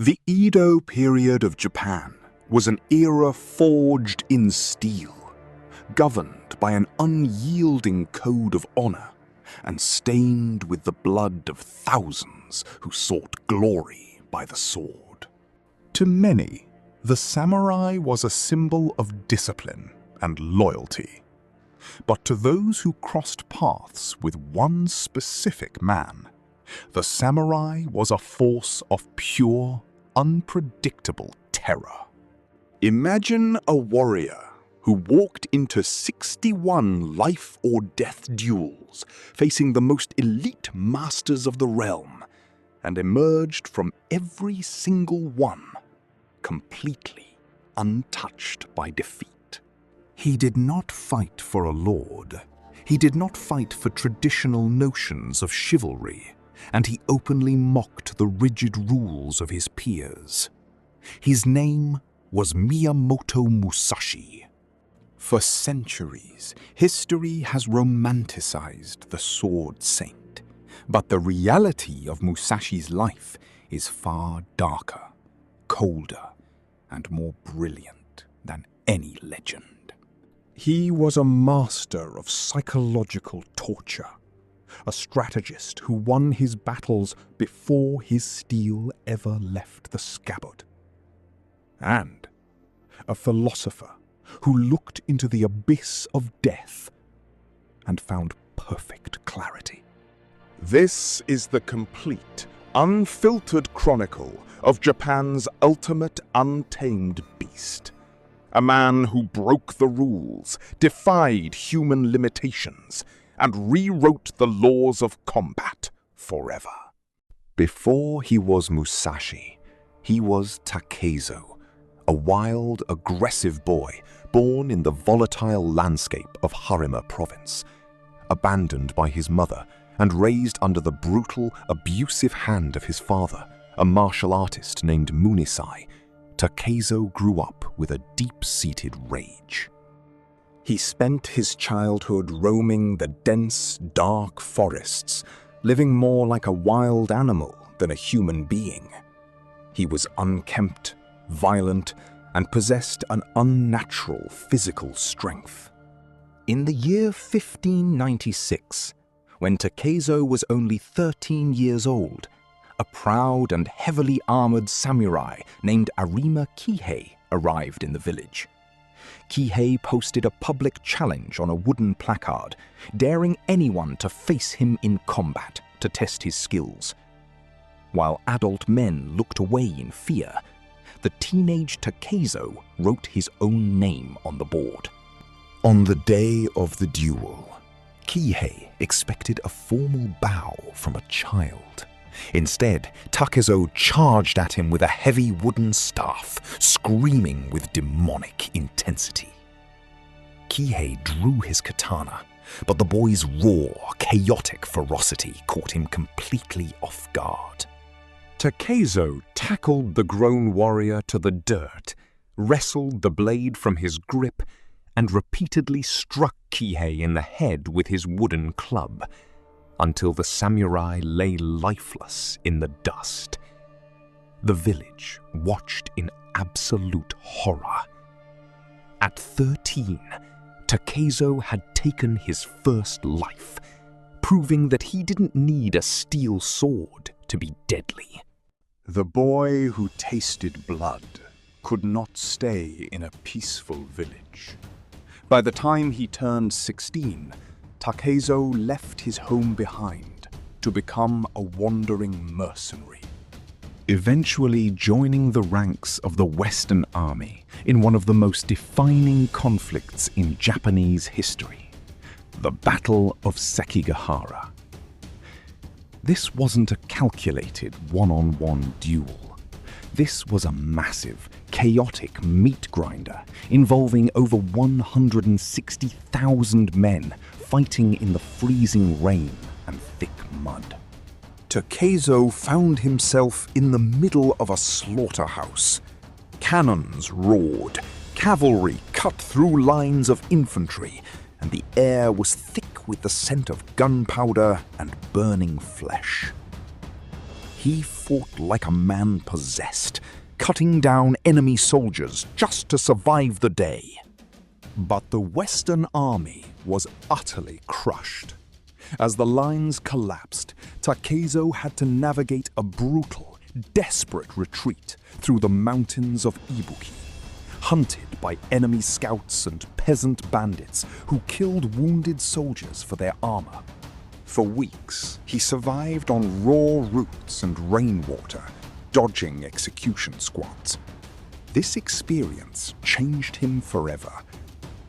The Edo period of Japan was an era forged in steel, governed by an unyielding code of honor and stained with the blood of thousands who sought glory by the sword. To many, the samurai was a symbol of discipline and loyalty. But to those who crossed paths with one specific man, the samurai was a force of pure, unpredictable terror. Imagine a warrior who walked into 61 life-or-death duels, facing the most elite masters of the realm, and emerged from every single one completely untouched by defeat. He did not fight for a lord. He did not fight for traditional notions of chivalry, and he openly mocked the rigid rules of his peers. His name was Miyamoto Musashi. For centuries, history has romanticized the sword saint, but the reality of Musashi's life is far darker, colder, and more brilliant than any legend. He was a master of psychological torture, a strategist who won his battles before his steel ever left the scabbard, and a philosopher who looked into the abyss of death and found perfect clarity. This is the complete, unfiltered chronicle of Japan's ultimate untamed beast. A man who broke the rules, defied human limitations, and rewrote the laws of combat forever. Before he was Musashi, he was Takezo, a wild, aggressive boy born in the volatile landscape of Harima province. Abandoned by his mother and raised under the brutal, abusive hand of his father, a martial artist named Munisai, Takezo grew up with a deep-seated rage. He spent his childhood roaming the dense, dark forests, living more like a wild animal than a human being. He was unkempt, violent, and possessed an unnatural physical strength. In the year 1596, when Takezo was only 13 years old, a proud and heavily armored samurai named Arima Kihei arrived in the village. Kihei posted a public challenge on a wooden placard, daring anyone to face him in combat to test his skills. While adult men looked away in fear, the teenage Takezo wrote his own name on the board. On the day of the duel, Kihei expected a formal bow from a child. Instead, Takezo charged at him with a heavy wooden staff, screaming with demonic intensity. Kihei drew his katana, but the boy's raw, chaotic ferocity caught him completely off guard. Takezo tackled the grown warrior to the dirt, wrestled the blade from his grip, and repeatedly struck Kihei in the head with his wooden club, until the samurai lay lifeless in the dust. The village watched in absolute horror. At 13, Takezo had taken his first life, proving that he didn't need a steel sword to be deadly. The boy who tasted blood could not stay in a peaceful village. By the time he turned 16, Takezo left his home behind to become a wandering mercenary, eventually joining the ranks of the Western Army in one of the most defining conflicts in Japanese history, the Battle of Sekigahara. This wasn't a calculated one-on-one duel. This was a massive, chaotic meat grinder involving over 160,000 men fighting in the freezing rain and thick mud. Takezo found himself in the middle of a slaughterhouse. Cannons roared, cavalry cut through lines of infantry, and the air was thick with the scent of gunpowder and burning flesh. He fought like a man possessed, cutting down enemy soldiers just to survive the day. But the Western army was utterly crushed. As the lines collapsed, Takezo had to navigate a brutal, desperate retreat through the mountains of Ibuki, hunted by enemy scouts and peasant bandits who killed wounded soldiers for their armor. For weeks, he survived on raw roots and rainwater, dodging execution squads. This experience changed him forever.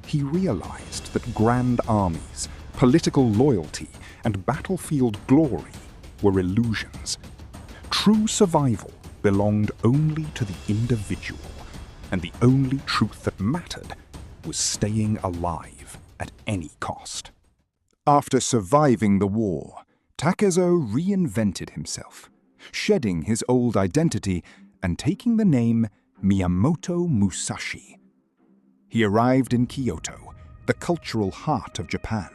He realized that grand armies, political loyalty, and battlefield glory were illusions. True survival belonged only to the individual, and the only truth that mattered was staying alive at any cost. After surviving the war, Takezo reinvented himself, shedding his old identity and taking the name Miyamoto Musashi. He arrived in Kyoto, the cultural heart of Japan,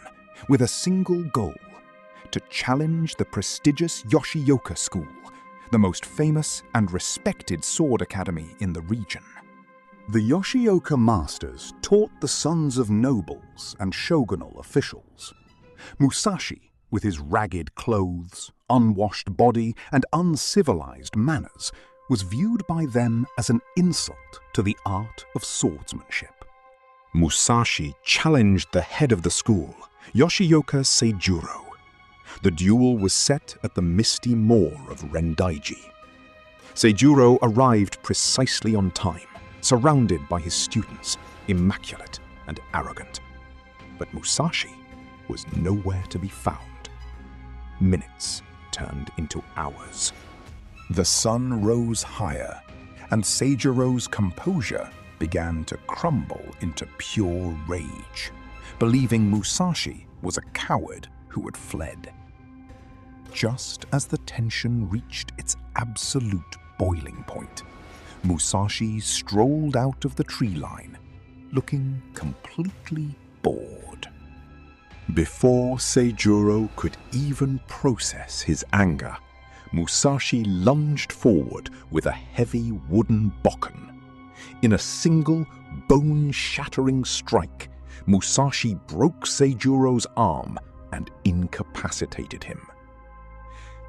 with a single goal: to challenge the prestigious Yoshioka school, the most famous and respected sword academy in the region. The Yoshioka masters taught the sons of nobles and shogunal officials. Musashi, with his ragged clothes, unwashed body, and uncivilized manners, was viewed by them as an insult to the art of swordsmanship. Musashi challenged the head of the school, Yoshioka Seijuro. The duel was set at the misty moor of Rendaiji. Seijuro arrived precisely on time, surrounded by his students, immaculate and arrogant. But Musashi was nowhere to be found. Minutes turned into hours. The sun rose higher, and Seijuro's composure began to crumble into pure rage, believing Musashi was a coward who had fled. Just as the tension reached its absolute boiling point, Musashi strolled out of the tree line, looking completely bored. Before Seijuro could even process his anger, Musashi lunged forward with a heavy wooden bokken. In a single, bone-shattering strike, Musashi broke Seijuro's arm and incapacitated him.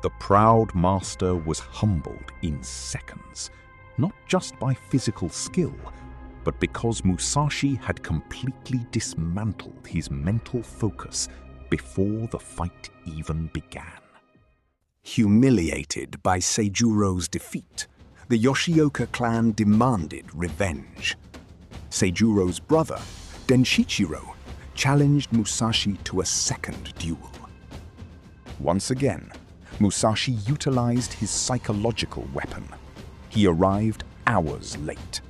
The proud master was humbled in seconds, not just by physical skill, but because Musashi had completely dismantled his mental focus before the fight even began. Humiliated by Seijuro's defeat, the Yoshioka clan demanded revenge. Seijuro's brother, Denshichiro, challenged Musashi to a second duel. Once again, Musashi utilized his psychological weapon. He arrived hours late.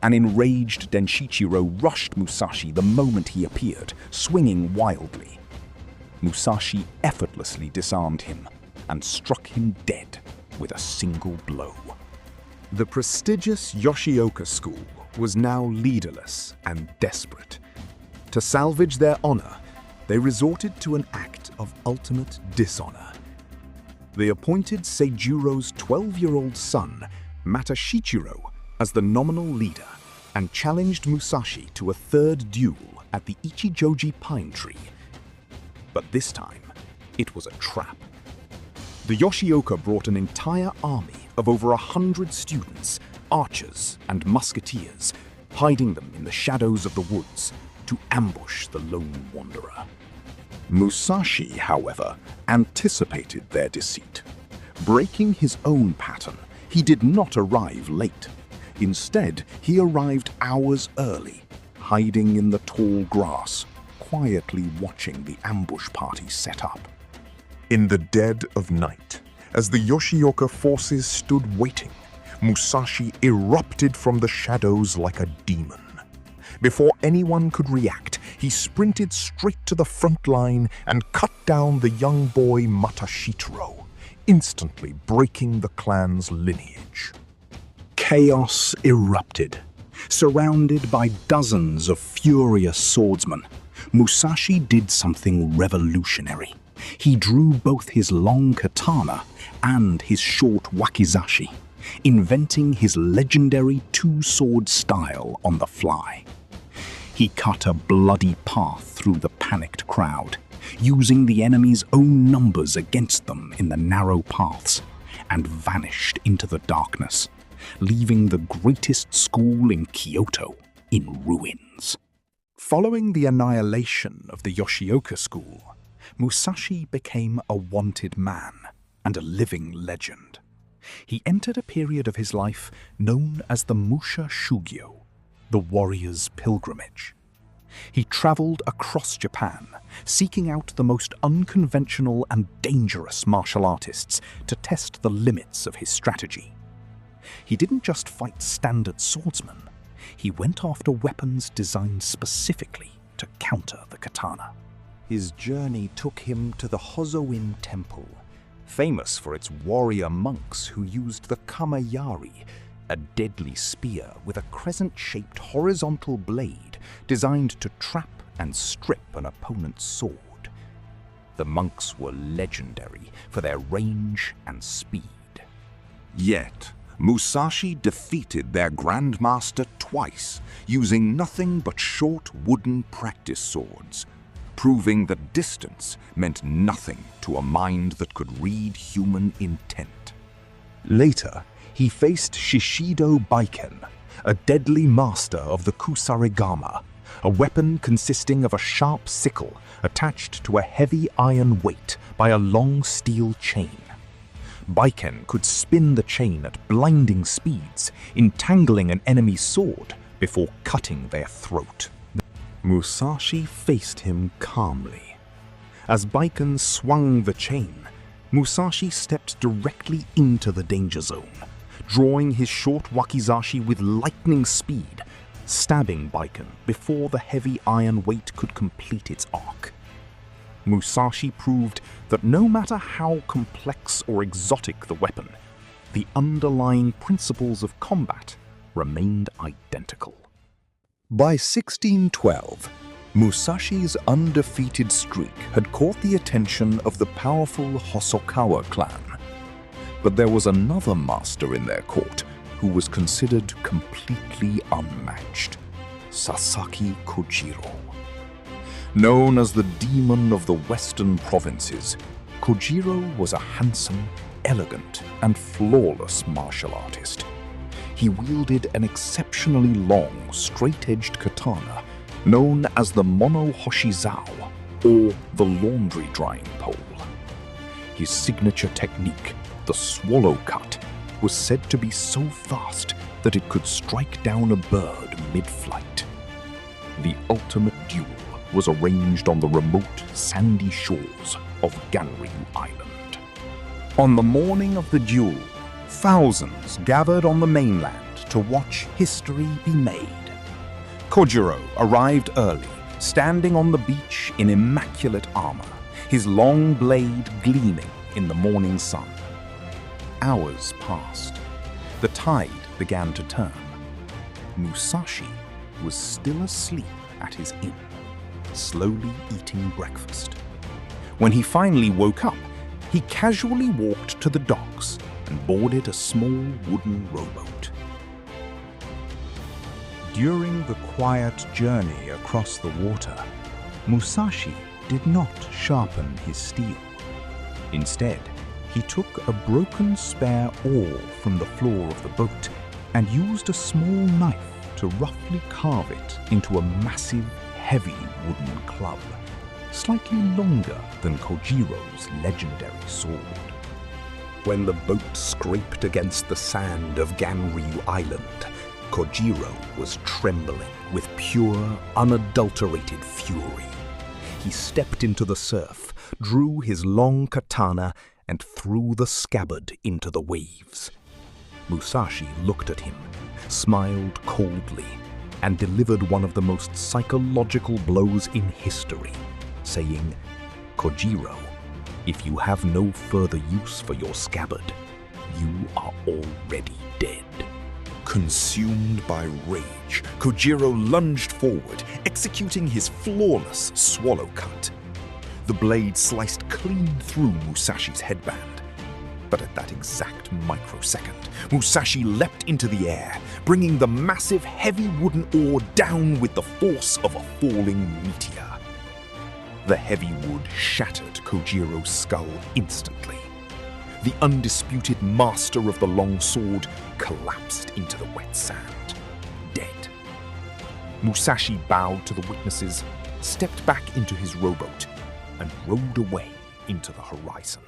An enraged Denshichiro rushed Musashi the moment he appeared, swinging wildly. Musashi effortlessly disarmed him and struck him dead with a single blow. The prestigious Yoshioka school was now leaderless and desperate. To salvage their honor, they resorted to an act of ultimate dishonor. They appointed Seijuro's 12-year-old son, Matashichiro, as the nominal leader and challenged Musashi to a third duel at the Ichijoji pine tree. But this time, it was a trap. The Yoshioka brought an entire army of over 100 students, archers and musketeers, hiding them in the shadows of the woods to ambush the lone wanderer. Musashi, however, anticipated their deceit. Breaking his own pattern, he did not arrive late. Instead, he arrived hours early, hiding in the tall grass, quietly watching the ambush party set up. In the dead of night, as the Yoshioka forces stood waiting, Musashi erupted from the shadows like a demon. Before anyone could react, he sprinted straight to the front line and cut down the young boy Matashitaro, instantly breaking the clan's lineage. Chaos erupted. Surrounded by dozens of furious swordsmen, Musashi did something revolutionary. He drew both his long katana and his short wakizashi, inventing his legendary two-sword style on the fly. He cut a bloody path through the panicked crowd, using the enemy's own numbers against them in the narrow paths, and vanished into the darkness, leaving the greatest school in Kyoto in ruins. Following the annihilation of the Yoshioka school, Musashi became a wanted man and a living legend. He entered a period of his life known as the Musha Shugyo, the warrior's pilgrimage. He traveled across Japan, seeking out the most unconventional and dangerous martial artists to test the limits of his strategy. He didn't just fight standard swordsmen, he went after weapons designed specifically to counter the katana. His journey took him to the Hozoin Temple, famous for its warrior monks who used the kamayari, a deadly spear with a crescent-shaped horizontal blade designed to trap and strip an opponent's sword. The monks were legendary for their range and speed. Yet, Musashi defeated their grandmaster twice, using nothing but short wooden practice swords, proving that distance meant nothing to a mind that could read human intent. Later, he faced Shishido Baiken, a deadly master of the kusarigama, a weapon consisting of a sharp sickle attached to a heavy iron weight by a long steel chain. Baiken could spin the chain at blinding speeds, entangling an enemy's sword before cutting their throat. Musashi faced him calmly. As Baiken swung the chain, Musashi stepped directly into the danger zone, drawing his short wakizashi with lightning speed, stabbing Baiken before the heavy iron weight could complete its arc. Musashi proved that no matter how complex or exotic the weapon, the underlying principles of combat remained identical. By 1612, Musashi's undefeated streak had caught the attention of the powerful Hosokawa clan. But there was another master in their court who was considered completely unmatched: Sasaki Kojiro. Known as the demon of the western provinces, Kojiro was a handsome, elegant, and flawless martial artist. He wielded an exceptionally long, straight-edged katana known as the Mono-Hoshizao, or the laundry drying pole. His signature technique, the swallow cut, was said to be so fast that it could strike down a bird mid-flight. The ultimate duel was arranged on the remote, sandy shores of Ganryu Island. On the morning of the duel, thousands gathered on the mainland to watch history be made. Kojiro arrived early, standing on the beach in immaculate armor, his long blade gleaming in the morning sun. Hours passed. The tide began to turn. Musashi was still asleep at his inn, slowly eating breakfast. When he finally woke up, he casually walked to the docks and boarded a small wooden rowboat. During the quiet journey across the water, Musashi did not sharpen his steel. Instead, he took a broken spare oar from the floor of the boat and used a small knife to roughly carve it into a massive, heavy wooden club, slightly longer than Kojiro's legendary sword. When the boat scraped against the sand of Ganryu Island, Kojiro was trembling with pure, unadulterated fury. He stepped into the surf, drew his long katana, and threw the scabbard into the waves. Musashi looked at him, smiled coldly, and delivered one of the most psychological blows in history, saying, "Kojiro, if you have no further use for your scabbard, you are already dead." Consumed by rage, Kojiro lunged forward, executing his flawless swallow cut. The blade sliced clean through Musashi's headband. But at that exact microsecond, Musashi leapt into the air, bringing the massive heavy wooden oar down with the force of a falling meteor. The heavy wood shattered Kojiro's skull instantly. The undisputed master of the long sword collapsed into the wet sand, dead. Musashi bowed to the witnesses, stepped back into his rowboat, and rowed away into the horizon.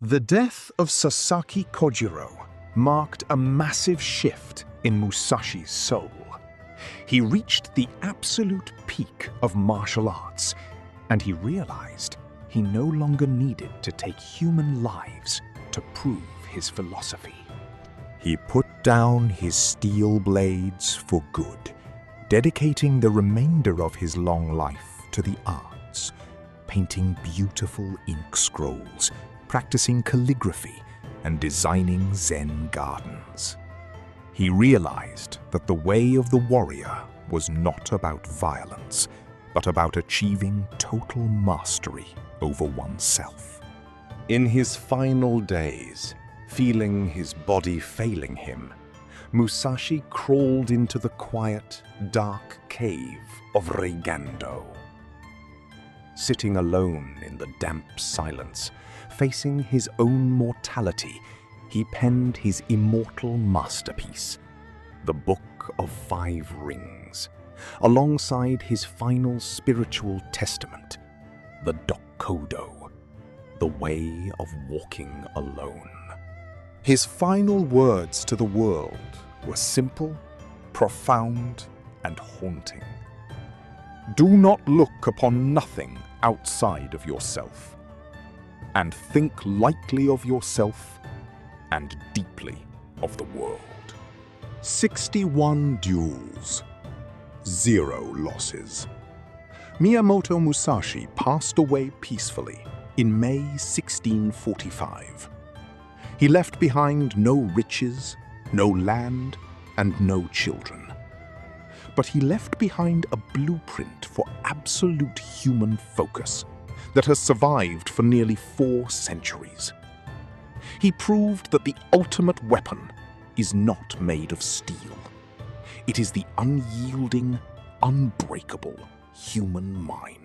The death of Sasaki Kojiro marked a massive shift in Musashi's soul. He reached the absolute peak of martial arts, and he realized he no longer needed to take human lives to prove his philosophy. He put down his steel blades for good, dedicating the remainder of his long life to the arts, painting beautiful ink scrolls, practicing calligraphy, and designing Zen gardens. He realized that the way of the warrior was not about violence, but about achieving total mastery over oneself. In his final days, feeling his body failing him, Musashi crawled into the quiet, dark cave of Reigando. Sitting alone in the damp silence, facing his own mortality, he penned his immortal masterpiece, the Book of Five Rings, alongside his final spiritual testament, the Dokkodo, the way of walking alone. His final words to the world were simple, profound, and haunting. Do not look upon nothing outside of yourself, and think lightly of yourself and deeply of the world. 61 duels, 0 losses. Miyamoto Musashi passed away peacefully in May 1645. He left behind no riches, no land, and no children. But he left behind a blueprint for absolute human focus that has survived for nearly 4 centuries. He proved that the ultimate weapon is not made of steel. It is the unyielding, unbreakable human mind.